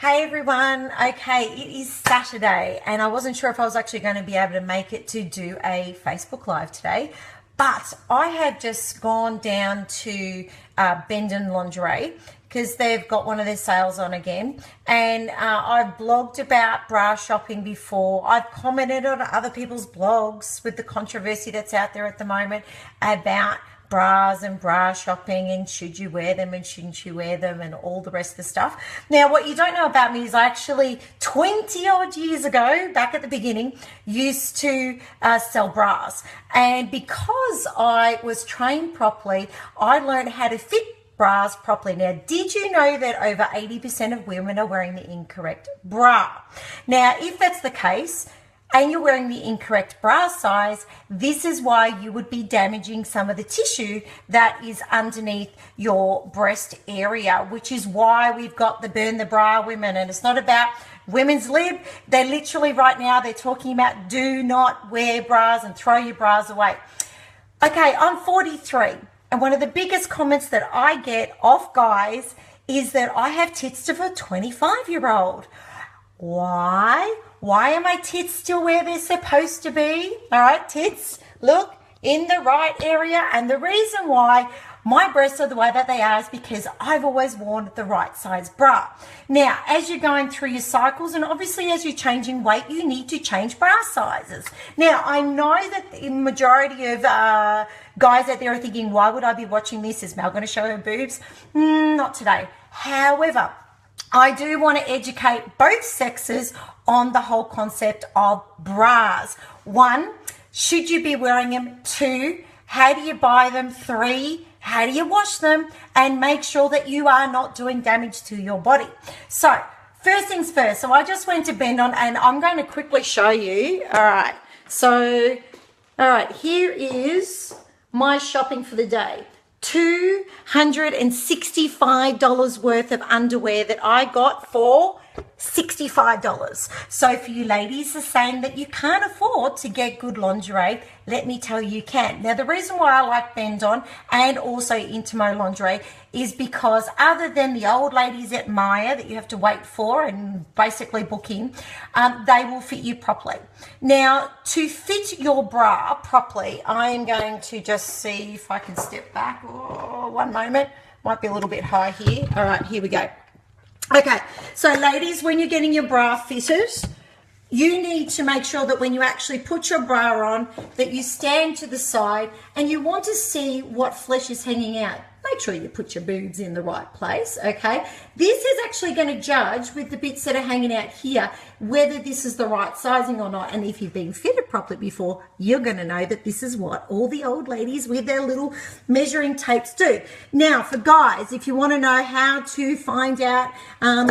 Hey everyone, okay, it is Saturday and I wasn't sure if I was actually going to be able to make it to do a Facebook Live today, but I have just gone down to Bendon Lingerie because they've got one of their sales on again, and I've blogged about bra shopping before. I've commented on other people's blogs with the controversy that's out there at the moment about bras and bra shopping and should you wear them and shouldn't you wear them and all the rest of the stuff. Now, what you don't know about me is I actually 20 odd years ago, back at the beginning, used to sell bras, and because I was trained properly, I learned how to fit bras properly. Now, did you know that over 80% of women are wearing the incorrect bra? Now, if that's the case, and you're wearing the incorrect bra size, this is why you would be damaging some of the tissue that is underneath your breast area, which is why we've got the burn the bra women. And it's not about women's lib. They're literally right now, they're talking about do not wear bras and throw your bras away. Okay, I'm 43. And one of the biggest comments that I get off guys is that I have tits of a 25-year-old. Why? Why are my tits still where they're supposed to be? All right, tits, look, in the right area. And the reason why my breasts are the way that they are is because I've always worn the right size bra. Now, as you're going through your cycles, and obviously as you're changing weight, you need to change bra sizes. Now, I know that the majority of guys out there are thinking, why would I be watching this? Is Mel going to show her boobs? Not today. However, I do want to educate both sexes on the whole concept of bras. 1, should you be wearing them? 2, how do you buy them? 3, how do you wash them? And make sure that you are not doing damage to your body. So, first things first. So, I just went to Bendon and I'm going to quickly show you. All right. So, all right, here is my shopping for the day. $265 worth of underwear that I got for $65. So for you ladies are saying that you can't afford to get good lingerie, let me tell you can. Now, the reason why I like Bendon and also Intimo lingerie is because other than the old ladies at Maya that you have to wait for and basically book in, they will fit you properly. Now, to fit your bra properly, I am going to just see if I can step back. Oh, one moment. Might be a little bit high here. All right, here we go. Okay, so ladies, when you're getting your bra fitted, you need to make sure that when you actually put your bra on, that you stand to the side and you want to see what flesh is hanging out. Make sure you put your boobs in the right place, okay? This is actually going to judge with the bits that are hanging out here whether this is the right sizing or not. And if you've been fitted properly before, you're going to know that this is what all the old ladies with their little measuring tapes do. Now, for guys, if you want to know how to find out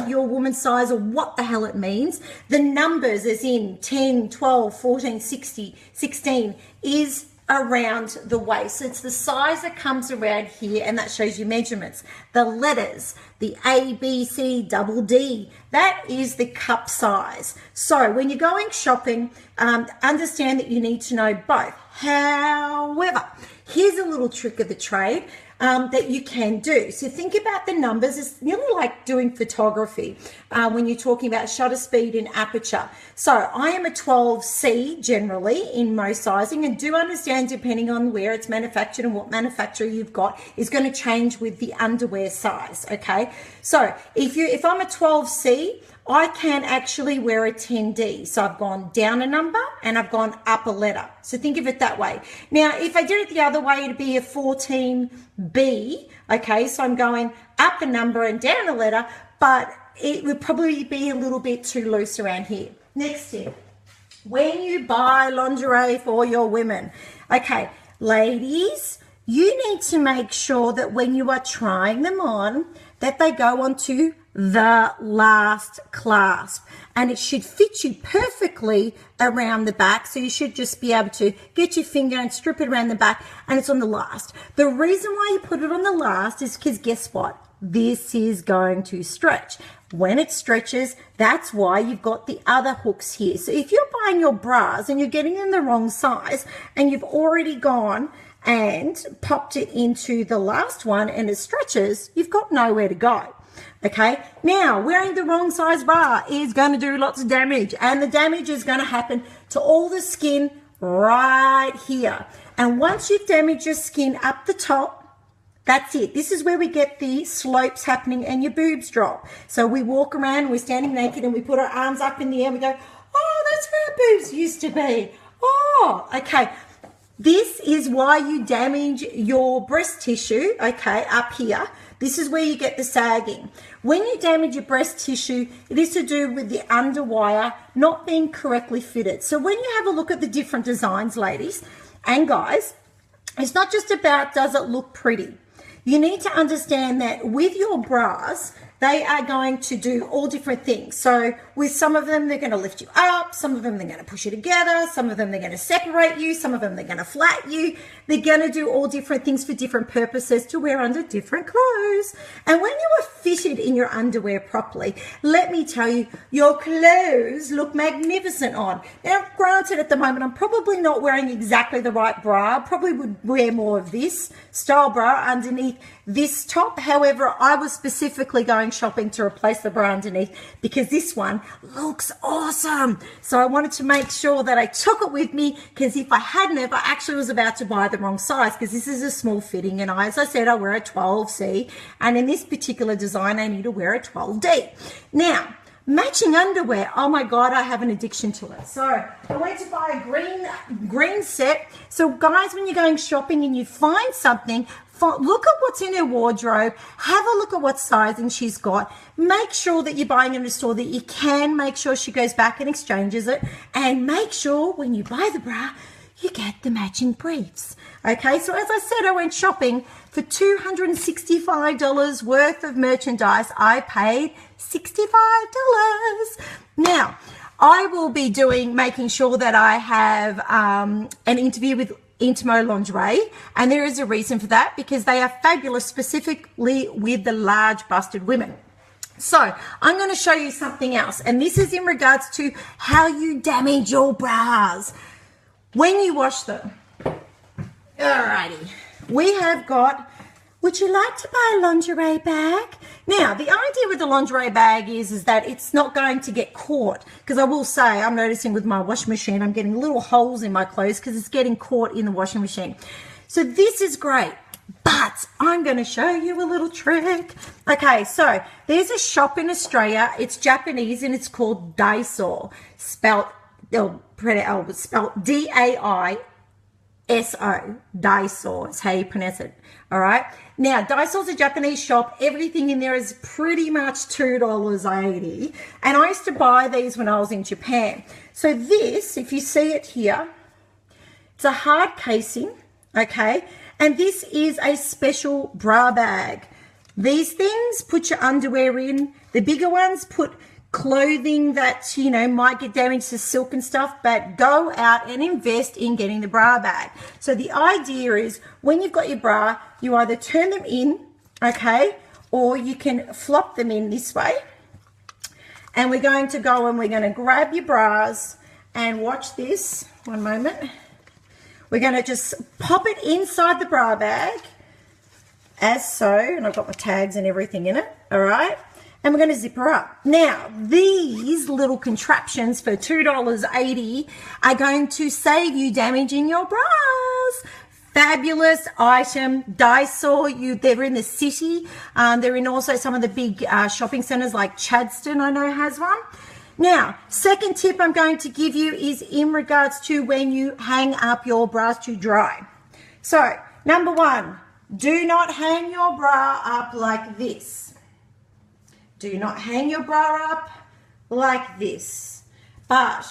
your woman's size or what the hell it means, the numbers as in 10, 12, 14, 16 is around the waist. So it's the size that comes around here, and that shows you measurements. The letters, the A, B, C, double D, that is the cup size. So when you're going shopping, understand that you need to know both. However, here's a little trick of the trade that you can do. So think about the numbers. It's nearly like doing photography when you're talking about shutter speed and aperture. So I am a 12C generally in most sizing, and do understand depending on where it's manufactured and what manufacturer you've got is going to change with the underwear size, okay? So if I'm a 12C, I can actually wear a 10D. So I've gone down a number and I've gone up a letter. So think of it that way. Now, if I did it the other way, it'd be a 14B. Okay, so I'm going up a number and down a letter, but it would probably be a little bit too loose around here. Next tip, when you buy lingerie for your women, okay, ladies, you need to make sure that when you are trying them on, that they go onto the last clasp, and it should fit you perfectly around the back. So you should just be able to get your finger and strip it around the back, and it's on the last. The reason why you put it on the last is because guess what? This is going to stretch. When it stretches, that's why you've got the other hooks here. So if you're buying your bras and you're getting them the wrong size and you've already gone and popped it into the last one and it stretches, you've got nowhere to go. Okay, now wearing the wrong size bra is going to do lots of damage, and the damage is going to happen to all the skin right here. And once you've damaged your skin up the top, that's it. This is where we get the slopes happening and your boobs drop. So we walk around, we're standing naked, and we put our arms up in the air and we go, oh, that's where our boobs used to be. Oh, okay. This is why you damage your breast tissue, okay, up here. This is where you get the sagging. When you damage your breast tissue, it is to do with the underwire not being correctly fitted. So when you have a look at the different designs, ladies and guys, it's not just about does it look pretty. You need to understand that with your bras, they are going to do all different things. So with some of them, they're going to lift you up. Some of them, they're going to push you together. Some of them, they're going to separate you. Some of them, they're going to flat you. They're going to do all different things for different purposes to wear under different clothes. And when you are fitted in your underwear properly, let me tell you, your clothes look magnificent on. Now, granted, at the moment, I'm probably not wearing exactly the right bra. I probably would wear more of this style bra underneath this top. However, I was specifically going shopping to replace the bra underneath because this one looks awesome. So I wanted to make sure that I took it with me, because if I hadn't, I actually was about to buy the wrong size, because this is a small fitting, and as I said, I wear a 12C, and in this particular design, I need to wear a 12D. Now, matching underwear, oh my God, I have an addiction to it. So I went to buy a green set. So guys, when you're going shopping and you find something, look at what's in her wardrobe, have a look at what sizing she's got, make sure that you're buying in a store that you can make sure she goes back and exchanges it, and make sure when you buy the bra, you get the matching briefs. Okay, so as I said, I went shopping for $265 worth of merchandise. I paid $65. Now, I will be making sure that I have an interview with Intimo Lingerie, and there is a reason for that, because they are fabulous, specifically with the large busted women. So I'm going to show you something else, and this is in regards to how you damage your bras when you wash them. Alrighty, we have got, would you like to buy a lingerie bag? Now, the idea with the lingerie bag is that it's not going to get caught, because I will say, I'm noticing with my washing machine, I'm getting little holes in my clothes because it's getting caught in the washing machine. So this is great, but I'm going to show you a little trick. Okay, so there's a shop in Australia. It's Japanese, and it's called Daiso, spelled D-A-I-S-O, Daiso is how you pronounce it. All right. Now, Daiso's a Japanese shop. Everything in there is pretty much $2.80. And I used to buy these when I was in Japan. So this, if you see it here, it's a hard casing, okay? And this is a special bra bag. These things put your underwear in. The bigger ones put clothing that, you know, might get damaged to silk and stuff, but go out and invest in getting the bra bag. So the idea is when you've got your bra, you either turn them in, okay, or you can flop them in this way. And we're going to go and we're going to grab your bras and watch this. One moment. We're going to just pop it inside the bra bag as so, and I've got my tags and everything in it, all right? And we're going to zip her up. Now, these little contraptions for $2.80 are going to save you damaging your bras. Fabulous item. Daiso, they're in the city. They're in also some of the big shopping centers like Chadstone, I know, has one. Now, second tip I'm going to give you is in regards to when you hang up your bras to dry. So, number one, do not hang your bra up like this. Do not hang your bra up like this. But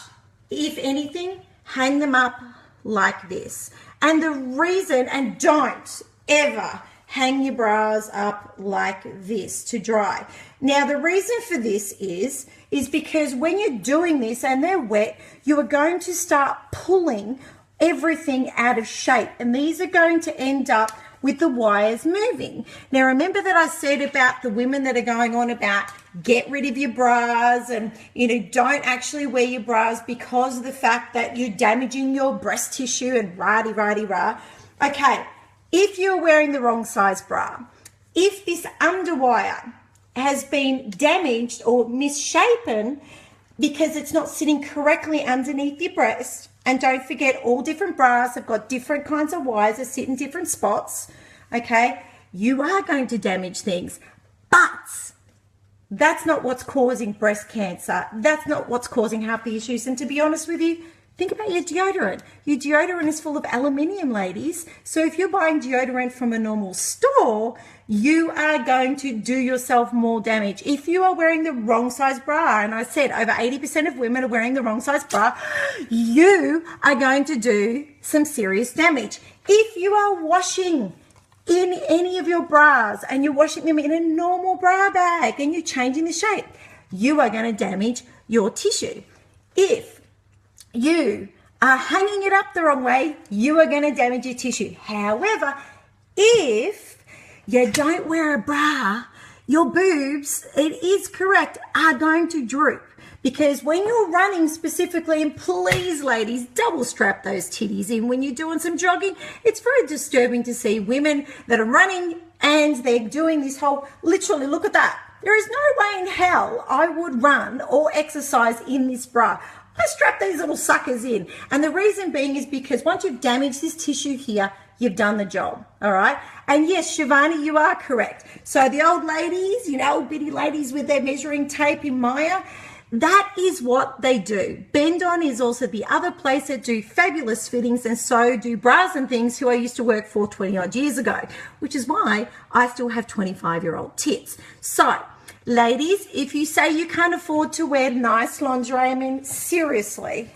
if anything, hang them up like this. And the reason, and don't ever hang your bras up like this to dry. Now, the reason for this is because when you're doing this and they're wet, you are going to start pulling everything out of shape. And these are going to end up with the wires moving. Now, remember that I said about the women that are going on about get rid of your bras and, you know, don't actually wear your bras because of the fact that you're damaging your breast tissue and rah-de-rah-de-rah. Okay, if you're wearing the wrong size bra, if this underwire has been damaged or misshapen because it's not sitting correctly underneath your breast. And don't forget, all different bras have got different kinds of wires that sit in different spots, okay? You are going to damage things, but that's not what's causing breast cancer. That's not what's causing half the issues. And to be honest with you, think about your deodorant. Your deodorant is full of aluminium, ladies. So if you're buying deodorant from a normal store, you are going to do yourself more damage. If you are wearing the wrong size bra, and I said over 80% of women are wearing the wrong size bra, you are going to do some serious damage. If you are washing in any of your bras and you're washing them in a normal bra bag and you're changing the shape, you are going to damage your tissue. If you are hanging it up the wrong way, you are going to damage your tissue. However, if you don't wear a bra, your boobs, it is correct, are going to droop. Because when you're running specifically, and please ladies, double strap those titties in when you're doing some jogging. It's very disturbing to see women that are running and they're doing this whole, literally look at that. There is no way in hell I would run or exercise in this bra. I strap these little suckers in. And the reason being is because once you've damaged this tissue here, you've done the job, all right? And yes, Shivani, you are correct. So the old ladies, you know, old bitty ladies with their measuring tape in Maya, that is what they do. Bend On is also the other place that do fabulous fittings, and so do Bras and Things, who I used to work for 20 odd years ago, which is why I still have 25-year-old tits. So, ladies, if you say you can't afford to wear nice lingerie, I mean, seriously,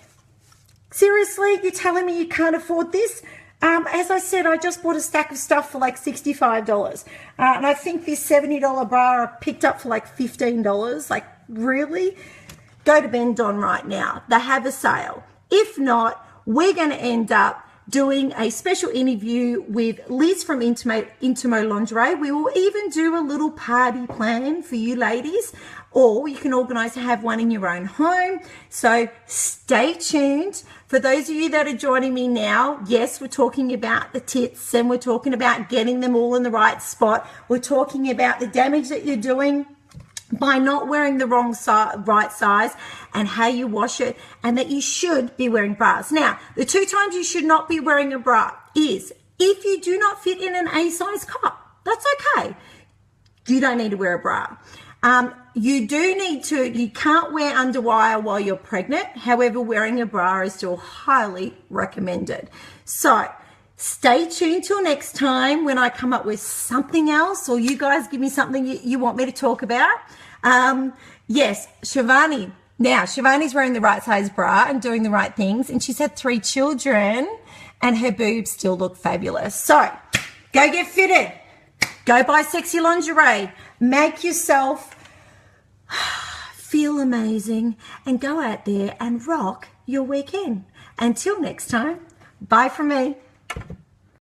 you're telling me you can't afford this? As I said, I just bought a stack of stuff for like $65. And I think this $70 bra I picked up for like $15. Like, really? Go to Bend On right now. They have a sale. If not, we're going to end up doing a special interview with Liz from Intimo Lingerie. We will even do a little party plan for you ladies, or you can organise to have one in your own home. So stay tuned. For those of you that are joining me now, yes, we're talking about the tits and we're talking about getting them all in the right spot. We're talking about the damage that you're doing by not wearing the right size, and how you wash it, and that you should be wearing bras. Now, the 2 times you should not be wearing a bra is if you do not fit in an A size cup. That's okay. You don't need to wear a bra. You can't wear underwire while you're pregnant. However, wearing a bra is still highly recommended. So stay tuned till next time when I come up with something else, or you guys give me something you want me to talk about. Yes, Shivani. Now, Shivani's wearing the right size bra and doing the right things, and she's had 3 children, and her boobs still look fabulous. So go get fitted. Go buy sexy lingerie. Make yourself feel amazing, and go out there and rock your weekend. Until next time, bye from me.